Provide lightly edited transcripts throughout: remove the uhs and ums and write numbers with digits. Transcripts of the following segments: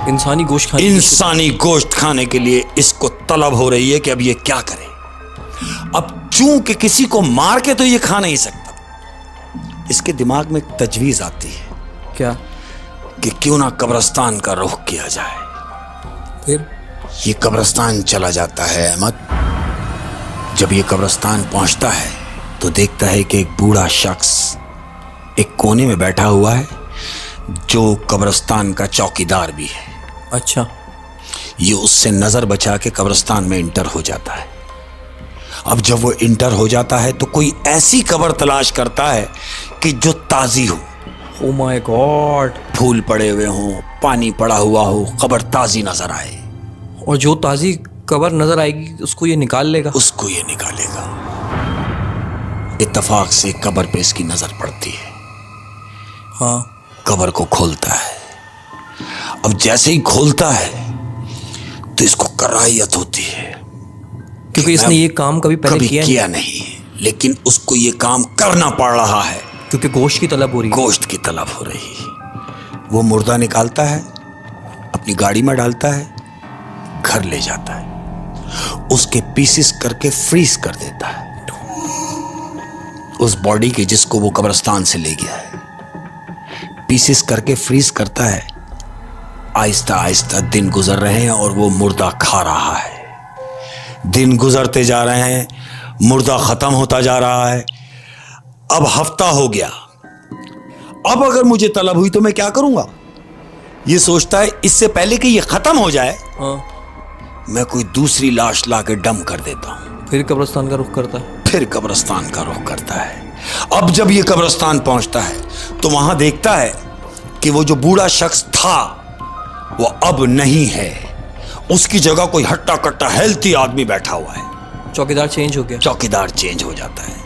इंसानी गोश्त खाने के लिए इसको तलब हो रही है कि अब ये क्या करे। अब चूंकि किसी को मार के तो ये खा नहीं सकता, इसके दिमाग में एक तजवीज आती है। क्या? कि क्यों ना कब्रिस्तान का रुख किया जाए। फिर ये कब्रिस्तान चला जाता है अहमद। जब ये कब्रिस्तान पहुंचता है तो देखता है कि एक बूढ़ा शख्स एक कोने में बैठा हुआ है, जो कब्रिस्तान का चौकीदार भी है। अच्छा। ये उससे नजर बचा के कब्रिस्तान में इंटर हो जाता है। अब जब वो इंटर हो जाता है तो कोई ऐसी कब्र तलाश करता है कि जो ताजी हो। Oh my God. फूल पड़े हुए हों, पानी पड़ा हुआ हो, कब्र ताजी नजर आए। और जो ताजी कब्र नजर आएगी उसको ये निकाल लेगा। उसको ये निकालेगा। इत्तेफाक से कब्र पे इसकी नजर पड़ती है। हाँ। कब्र को खोलता है। अब जैसे ही खोलता है तो इसको कराहियत होती है, क्योंकि इसने ये काम कभी पहले किया नहीं, लेकिन उसको ये काम करना पड़ रहा है क्योंकि गोश्त की तलब हो रही है। गोश्त की तलब हो रही है। वो मुर्दा निकालता है, अपनी गाड़ी में डालता है, घर ले जाता है, उसके पीसेस करके फ्रीज कर देता है। उस बॉडी के जिसको वो कब्रिस्तान से ले गया है, पीसेस करके फ्रीज करता है। आहिस्ता आहिस्ता दिन गुजर रहे हैं और वो मुर्दा खा रहा है। दिन गुजरते जा रहे हैं, मुर्दा खत्म होता जा रहा है। अब हफ्ता हो गया। अब अगर मुझे तलब हुई तो मैं क्या करूंगा? ये सोचता है इससे पहले कि ये खत्म हो जाए, हाँ, मैं कोई दूसरी लाश लाके डम कर देता हूं। फिर कब्रिस्तान का रुख करता है। फिर कब्रिस्तान का रुख करता है। अब जब ये कब्रिस्तान पहुंचता है तो वहां देखता है कि वो जो बूढ़ा शख्स था वो अब नहीं है। उसकी जगह कोई हट्टा कट्टा हेल्थी आदमी बैठा हुआ है। चौकीदार चेंज हो गया। चौकीदार चेंज हो जाता है।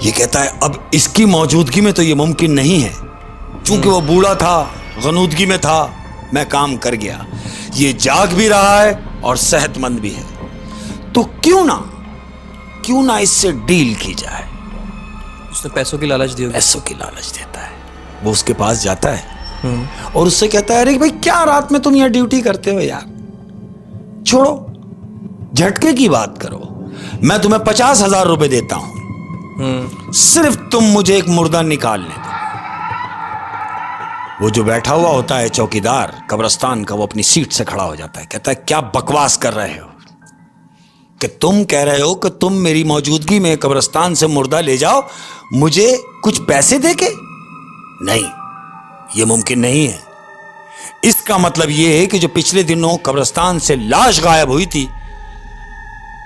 ये कहता है अब इसकी मौजूदगी में तो ये मुमकिन नहीं है, क्योंकि वो बूढ़ा था, गनूदगी में था, मैं काम कर गया। ये जाग भी रहा है और सेहतमंद भी है, तो क्यों ना इससे डील की जाए। उसने पैसों की लालच दी। पैसों की लालच देता है। वो उसके पास जाता है और उससे कहता है, अरे भाई क्या रात में तुम यहाँ ड्यूटी करते हो यार, छोड़ो, झटके की बात करो, मैं तुम्हें 50,000 रुपए देता हूं, सिर्फ तुम मुझे एक मुर्दा निकालने दो। वो जो बैठा हुआ होता है चौकीदार कब्रिस्तान का, वो अपनी सीट से खड़ा हो जाता है। कहता है क्या बकवास कर रहे हो कि तुम कह रहे हो कि तुम मेरी मौजूदगी में कब्रिस्तान से मुर्दा ले जाओ मुझे कुछ पैसे देके? नहीं, ये मुमकिन नहीं है। इसका मतलब ये है कि जो पिछले दिनों कब्रिस्तान से लाश गायब हुई थी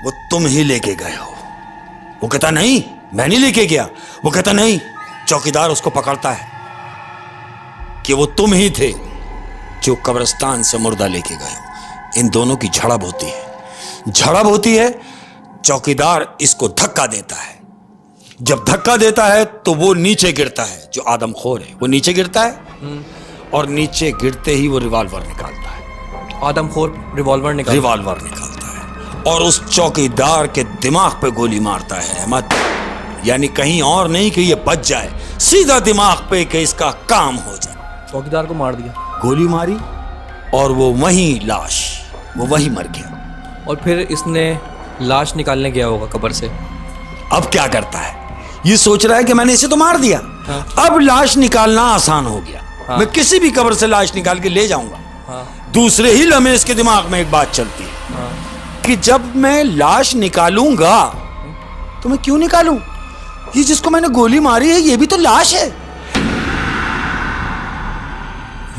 वो तुम ही लेके गए हो। वो कहता नहीं, मैं नहीं लेके गया। वो कहता नहीं। चौकीदार उसको पकड़ता है कि वो तुम ही थे जो कब्रिस्तान से मुर्दा लेके गए हो। इन दोनों की झड़प होती है। चौकीदार इसको धक्का देता है। जब धक्का देता है तो वो नीचे गिरता है। जो आदमखोर है वो नीचे गिरता है और नीचे गिरते ही वो रिवॉल्वर निकालता है। आदमखोर रिवॉल्वर निकालता है और उस चौकीदार के दिमाग पे गोली मारता है अहमद। यानी कहीं और नहीं कि ये बच जाए, सीधा दिमाग पे कि इसका काम हो जाए। चौकीदार को मार दिया, गोली मारी और वो वहीं मर गया। और फिर इसने लाश निकालने गया होगा कब्र से। अब क्या करता है? ये सोच रहा है कि मैंने इसे तो मार दिया, हाँ। अब लाश निकालना आसान हो गया, हाँ। मैं किसी भी कब्र से लाश निकाल के ले जाऊंगा, हाँ। दूसरे ही लम्हे इसके दिमाग में एक बात चलती है, हाँ। कि जब मैं लाश निकालूंगा तो मैं क्यों निकालूं? ये जिसको मैंने गोली मारी है ये भी तो लाश है।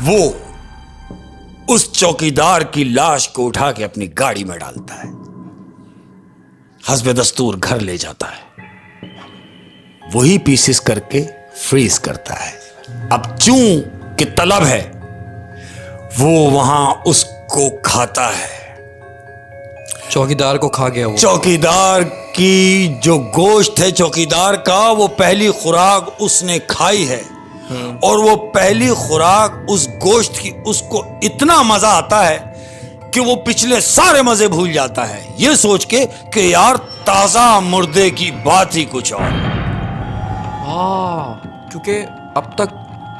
वो उस चौकीदार की लाश को उठा के अपनी गाड़ी में डालता है, हस्बे दस्तूर घर ले जाता है, वही पीसेस करके फ्रीज करता है। अब चूं कि तलब है वो वहां उसको खाता है। चौकीदार को खा गया वो। चौकीदार की जो गोश्त है चौकीदार का, वो पहली खुराक उसने खाई है और वो पहली खुराक उस गोश्त की उसको इतना मजा आता है कि वो पिछले सारे मजे भूल जाता है, ये सोच के कि यार ताजा मुर्दे की बात ही कुछ और। क्योंकि अब तक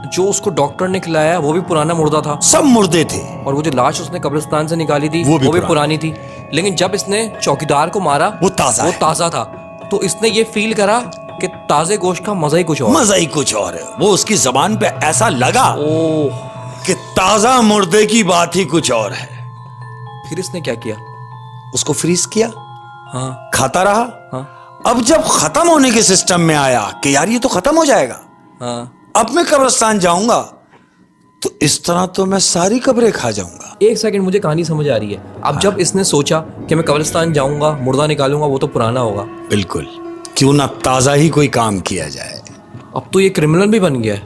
जो उसको डॉक्टर ने खिलाया वो भी पुराना मुर्दा था, सब मुर्दे थे। और वो जो लाश उसने कब्रिस्तान से निकाली थी वो भी पुरानी थी। लेकिन जब इसने चौकीदार को मारा वो ताजा था। तो इसने ये फील करा कि ताजे गोश्त का मजा ही कुछ और है। वो उसकी जबान पे ऐसा लगा ओह, कि ताजा मुर्दे की बात ही कुछ और है। फिर इसने क्या किया? उसको फ्रीज किया, हाँ खाता रहा। हाँ अब जब खत्म होने के सिस्टम में आया कि यार ये तो खत्म हो जाएगा, हाँ। अब मैं कब्रिस्तान जाऊंगा तो इस तरह तो मैं सारी कब्रें खा जाऊंगा। एक सेकंड, मुझे कहानी समझ आ रही है। अब जब इसने सोचा कि मैं कब्रिस्तान जाऊंगा, मुर्दा निकालूंगा, वो तो पुराना होगा। बिल्कुल, क्यों ना ताजा ही कोई काम किया जाए। अब तो ये क्रिमिनल भी बन गया है,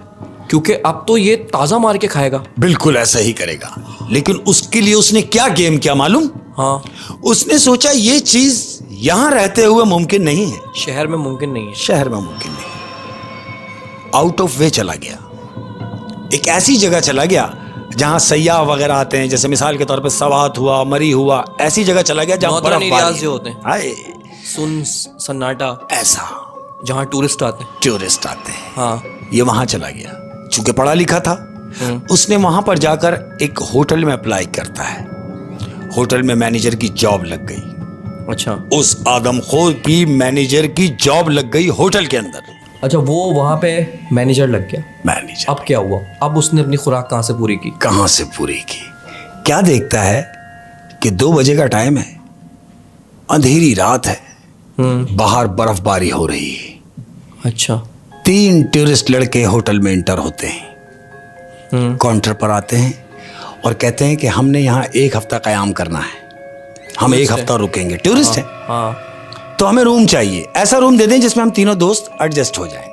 क्योंकि अब तो ये ताजा मार के खाएगा। बिल्कुल ऐसा ही करेगा। लेकिन उसके लिए उसने क्या गेम किया मालूम? हाँ, उसने सोचा ये चीज यहां रहते हुए मुमकिन नहीं है, शहर में मुमकिन नहीं है। शहर में मुमकिन नहीं। आउट ऑफ वे चला गया, एक ऐसी जगह चला गया जहां सयाह वगैरह आते हैं, जैसे मिसाल के तौर पे सवात हुआ, मरी हुआ, ऐसी जगह चला गया जहां बर्फबारी जो होते हैं, हाय सुन सन्नाटा, ऐसा जहां टूरिस्ट आते हैं। हाँ, ये वहां चला गया। चूंकि पढ़ा लिखा था, उसने वहां पर जाकर एक होटल में अप्लाई करता है। होटल में मैनेजर की जॉब लग गई। अच्छा, उस आदमखोर की मैनेजर की जॉब लग गई होटल के अंदर। अच्छा, वो वहां पे मैनेजर लग गया। मैनेजर अब क्या हुआ? अब उसने अपनी खुराक कहाँ से पूरी की? क्या देखता है कि 2 बजे का टाइम है, अंधेरी रात है, बाहर बर्फबारी हो रही है। अच्छा, 3 टूरिस्ट लड़के होटल में इंटर होते हैं, काउंटर पर आते हैं और कहते हैं कि हमने यहाँ 1 हफ्ता कयाम करना है, हम 1 हफ्ता रुकेंगे। टूरिस्ट है, हाँ, तो हमें रूम चाहिए, ऐसा रूम दे दें जिसमें हम तीनों दोस्त एडजस्ट हो जाएं।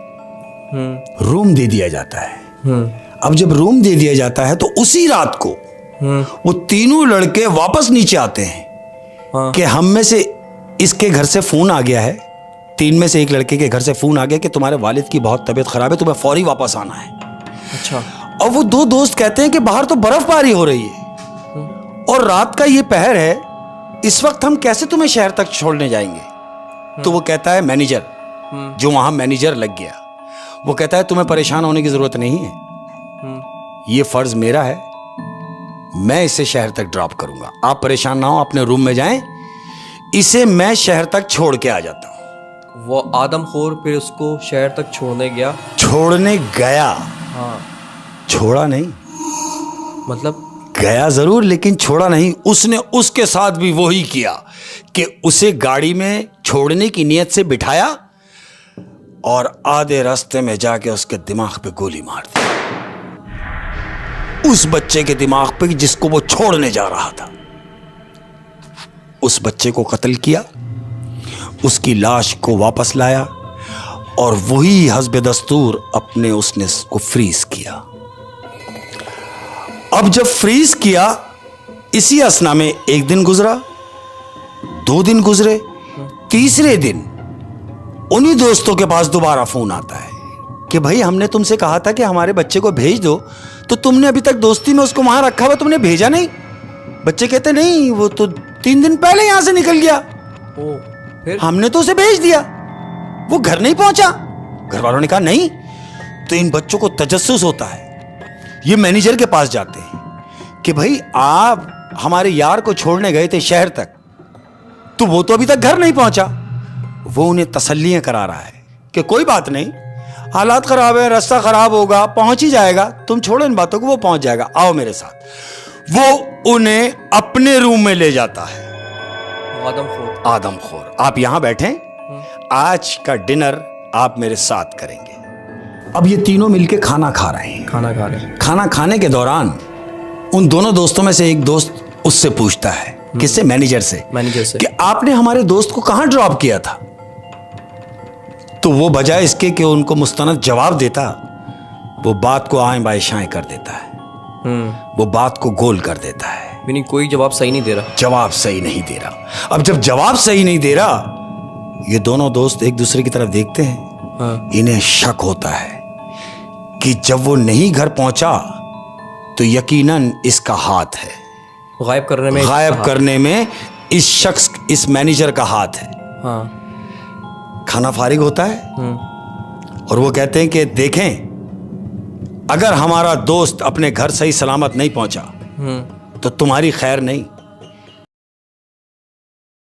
रूम दे दिया जाता है। अब जब रूम दे दिया जाता है तो उसी रात को वो तीनों लड़के वापस नीचे आते हैं कि हम में से इसके घर से फोन आ गया है, 3 में से एक लड़के के घर से फोन आ गया कि तुम्हारे वालिद की बहुत तबीयत खराब है, तुम्हें फौरी वापस आना है। अच्छा, और वो 2 दोस्त कहते हैं कि बाहर तो बर्फबारी हो रही है और रात का ये पहर है, इस वक्त हम कैसे तुम्हें शहर तक छोड़ने जाएंगे? तो वो कहता है, मैनेजर, जो वहां मैनेजर लग गया, वो कहता है तुम्हें परेशान होने की जरूरत नहीं है, ये फर्ज मेरा है, मैं इसे शहर तक ड्रॉप करूंगा, आप परेशान ना हो, अपने रूम में जाएं, इसे मैं शहर तक छोड़ के आ जाता हूं। वो आदमखोर फिर उसको शहर तक छोड़ने गया। हाँ, छोड़ा नहीं, मतलब गया जरूर लेकिन छोड़ा नहीं। उसने उसके साथ भी वही किया कि उसे गाड़ी में छोड़ने की नीयत से बिठाया और आधे रास्ते में जाके उसके दिमाग पे गोली मार दी, उस बच्चे के दिमाग पे जिसको वो छोड़ने जा रहा था। उस बच्चे को कत्ल किया, उसकी लाश को वापस लाया और वही हस्ब दस्तूर अपने उसने उसको फ्रीज किया। अब जब फ्रीज किया, इसी असना में 1 दिन गुजरा, 2 दिन गुजरे, तीसरे दिन उन्हीं दोस्तों के पास दोबारा फोन आता है कि भाई हमने तुमसे कहा था कि हमारे बच्चे को भेज दो, तो तुमने अभी तक दोस्ती में उसको वहां रखा हुआ, तुमने भेजा नहीं। बच्चे कहते नहीं, वो तो 3 दिन पहले यहां से निकल गया, फिर हमने तो उसे भेज दिया, वो घर नहीं पहुंचा। घर वालों ने कहा नहीं। तो इन बच्चों को तजस्सुस होता है, ये मैनेजर के पास जाते हैं कि भाई आप हमारे यार को छोड़ने गए थे शहर तक, तो वो तो अभी तक घर नहीं पहुंचा। वो उन्हें तसल्लियां करा रहा है कि कोई बात नहीं, हालात खराब है, रास्ता खराब होगा, पहुंच ही जाएगा, तुम छोड़ो इन बातों को, वो पहुंच जाएगा, आओ मेरे साथ। वो उन्हें अपने रूम में ले जाता है। आदमखोर, आप यहां बैठें, आज का डिनर आप मेरे साथ करेंगे। अब ये तीनों मिलके खाना खा रहे हैं। खाना खाने के दौरान उन दोनों दोस्तों में से एक दोस्त उससे पूछता है, किससे? मैनेजर से कि आपने हमारे दोस्त को कहां ड्रॉप किया था? तो वो बजाय इसके कि उनको मुस्तनद जवाब देता, वो बात को आएं बाएं शाएं कर देता है, वो बात को गोल कर देता है। कोई जवाब सही नहीं दे रहा। अब जब जवाब सही नहीं दे रहा, ये दोनों दोस्त एक दूसरे की तरफ देखते हैं। इन्हें शक होता है कि जब वो नहीं घर पहुंचा तो यकीनन इसका हाथ है, गायब करने में इस शख्स, इस मैनेजर का हाथ है। खाना फारिग होता है और वो कहते हैं कि देखें, अगर हमारा दोस्त अपने घर सही सलामत नहीं पहुंचा तो तुम्हारी खैर नहीं,